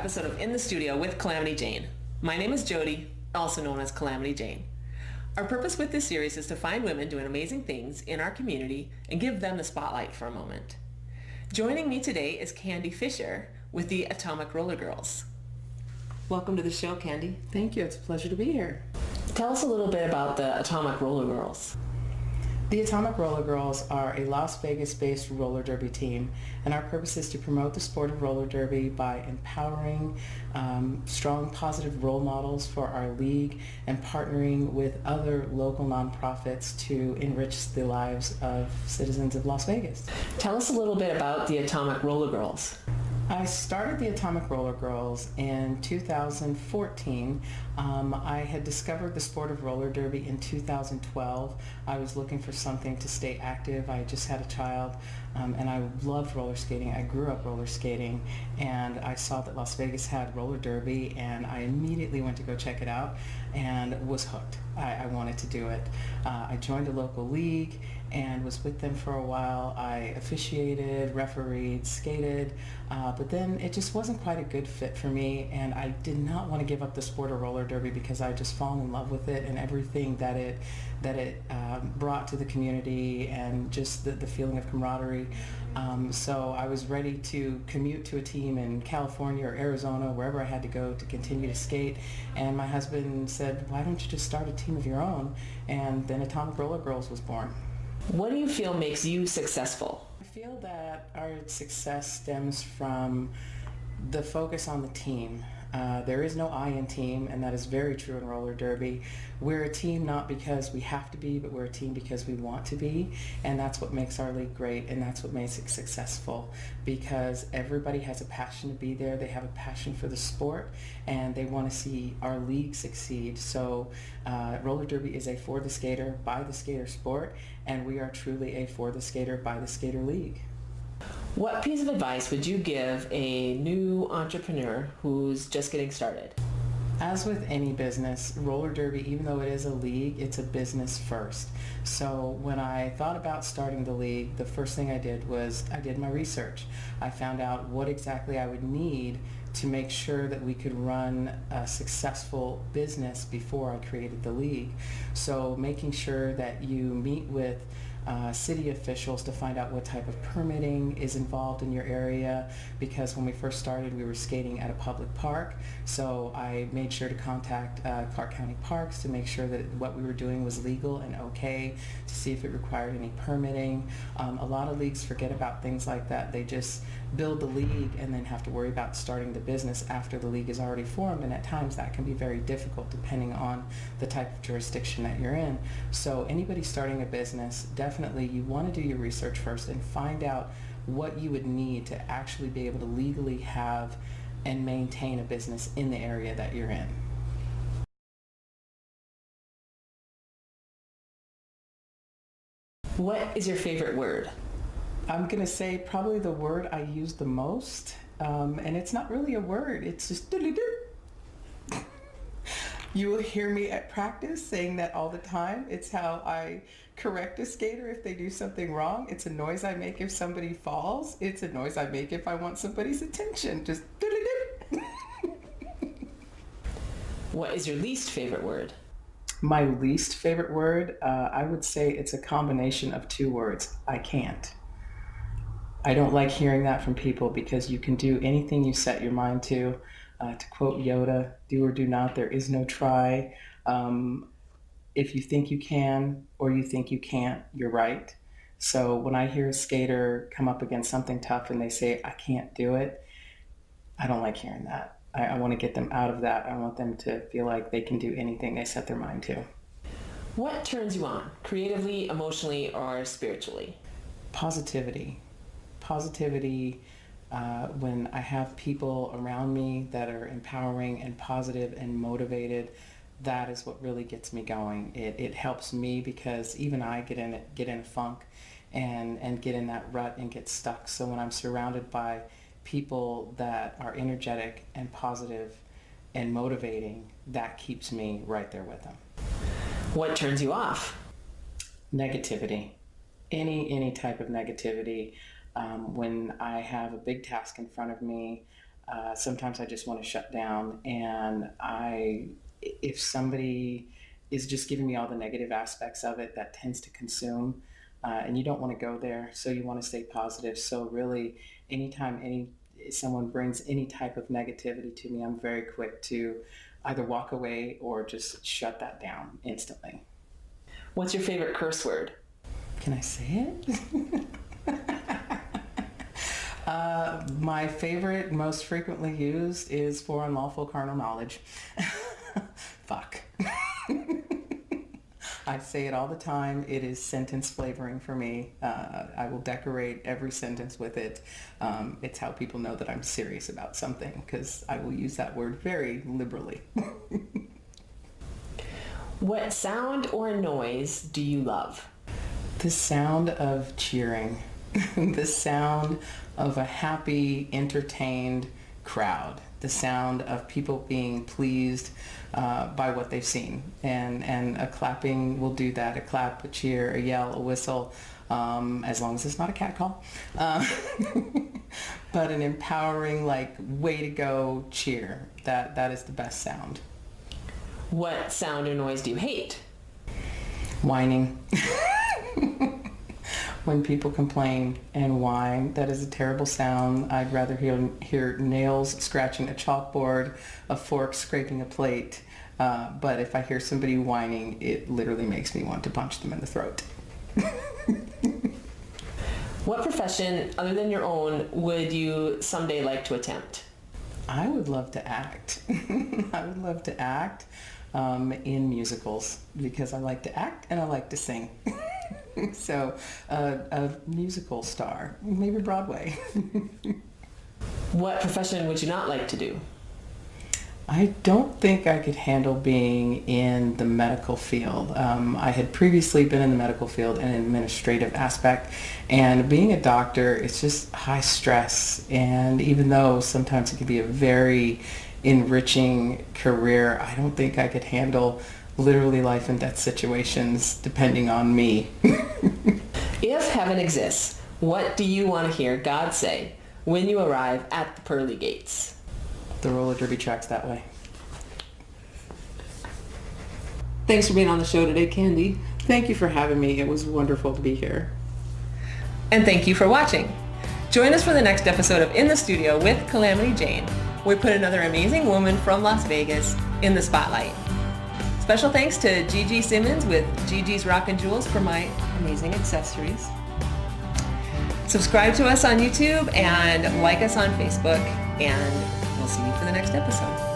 episode of In the Studio with Calamity Jane. My name is Jody, also known as Calamity Jane. Our purpose with this series is to find women doing amazing things in our community and give them the spotlight for a moment. Joining me today is Candi Fisher with the Atomic Rollergirls. Welcome to the show, Candi. Thank you. It's a pleasure to be here. Tell us a little bit about the Atomic Rollergirls. The Atomic Rollergirls are a Las Vegas-based roller derby team, and our purpose is to promote the sport of roller derby by empowering strong, positive role models for our league and partnering with other local nonprofits to enrich the lives of citizens of Las Vegas. Tell us a little bit about the Atomic Rollergirls. I started the Atomic Rollergirls in 2014. I had discovered the sport of roller derby in 2012. I was looking for something to stay active. I just had a child, and I loved roller skating. I grew up roller skating, and I saw that Las Vegas had roller derby, and I immediately went to go check it out and was hooked. I wanted to do it. I joined a local league and was with them for a while. I officiated, refereed, skated, but then it just wasn't quite a good fit for me, and I did not want to give up the sport of roller derby because I just fallen in love with it and everything that it brought to the community and just the feeling of camaraderie. So I was ready to commute to a team in California or Arizona, wherever I had to go to continue to skate. And my husband said, why don't you just start a team of your own? And then Atomic Rollergirls was born. What do you feel makes you successful? I feel that our success stems from the focus on the team. There is no I in team, and that is very true in roller derby. We're a team not because we have to be, but we're a team because we want to be, and that's what makes our league great, and that's what makes it successful, because everybody has a passion to be there. They have a passion for the sport, and they want to see our league succeed. So roller derby is a for the skater, by the skater sport, and we are truly a for the skater, by the skater league. What piece of advice would you give a new entrepreneur who's just getting started? As with any business, roller derby, even though it is a league, it's a business first. So when I thought about starting the league, the first thing I did was I did my research. I found out what exactly I would need to make sure that we could run a successful business before I created the league. So making sure that you meet with city officials to find out what type of permitting is involved in your area, because when we first started we were skating at a public park, so I made sure to contact Clark County Parks to make sure that what we were doing was legal and okay, to see if it required any permitting. A lot of leagues forget about things like that. They just build the league and then have to worry about starting the business after the league is already formed, and at times that can be very difficult depending on the type of jurisdiction that you're in. So anybody starting a business, definitely you want to do your research first and find out what you would need to actually be able to legally have and maintain a business in the area that you're in. What is your favorite word? I'm going to say probably the word I use the most, and it's not really a word, it's just doodly-doo. You will hear me at practice saying that all the time. It's how I correct a skater if they do something wrong. It's a noise I make if somebody falls. It's a noise I make if I want somebody's attention. Just doodly-doo. What is your least favorite word? My least favorite word, I would say it's a combination of two words. I can't. I don't like hearing that from people, because you can do anything you set your mind to. To quote Yoda, do or do not, there is no try. If you think you can or you think you can't, you're right. So when I hear a skater come up against something tough and they say, I can't do it, I don't like hearing that. I want to get them out of that. I want them to feel like they can do anything they set their mind to. What turns you on, creatively, emotionally, or spiritually? Positivity. Positivity. When I have people around me that are empowering and positive and motivated, that is what really gets me going. It helps me, because even I get in a funk and get in that rut and get stuck. So when I'm surrounded by people that are energetic and positive and motivating, that keeps me right there with them. What turns you off? Negativity. Any type of negativity. When I have a big task in front of me, Sometimes I just want to shut down, and if somebody is just giving me all the negative aspects of it, that tends to consume, and you don't want to go there, so you want to stay positive. So really, anytime someone brings any type of negativity to me, I'm very quick to either walk away or just shut that down instantly. What's your favorite curse word? Can I say it? My favorite, most frequently used, is for unlawful carnal knowledge. Fuck. I say it all the time. It is sentence flavoring for me. I will decorate every sentence with it. It's how people know that I'm serious about something, because I will use that word very liberally. What sound or noise do you love? The sound of cheering. The sound of a happy, entertained crowd. The sound of people being pleased by what they've seen. And a clapping will do that. A clap, a cheer, a yell, a whistle, as long as it's not a cat call. But an empowering, like, way to go cheer. That is the best sound. What sound or noise do you hate? Whining. When people complain and whine, that is a terrible sound. I'd rather hear nails scratching a chalkboard, a fork scraping a plate. But if I hear somebody whining, it literally makes me want to punch them in the throat. What profession, other than your own, would you someday like to attempt? I would love to act. I would love to act in musicals, because I like to act and I like to sing. So a musical star, maybe Broadway. What profession would you not like to do? I don't think I could handle being in the medical field. I had previously been in the medical field in an administrative aspect, and being a doctor, it's just high stress. And even though sometimes it can be a very enriching career, I don't think I could handle literally life and death situations depending on me. If heaven exists, what do you want to hear God say when you arrive at the pearly gates? The roller derby track's that way. Thanks for being on the show today, Candi. Thank you for having me. It was wonderful to be here. And thank you for watching. Join us for the next episode of In the Studio with Calamity Jane. We put another amazing woman from Las Vegas in the spotlight. Special thanks to Gigi Simmons with Gigi's Rockin' Jewels for my amazing accessories. Subscribe to us on YouTube and like us on Facebook, and we'll see you for the next episode.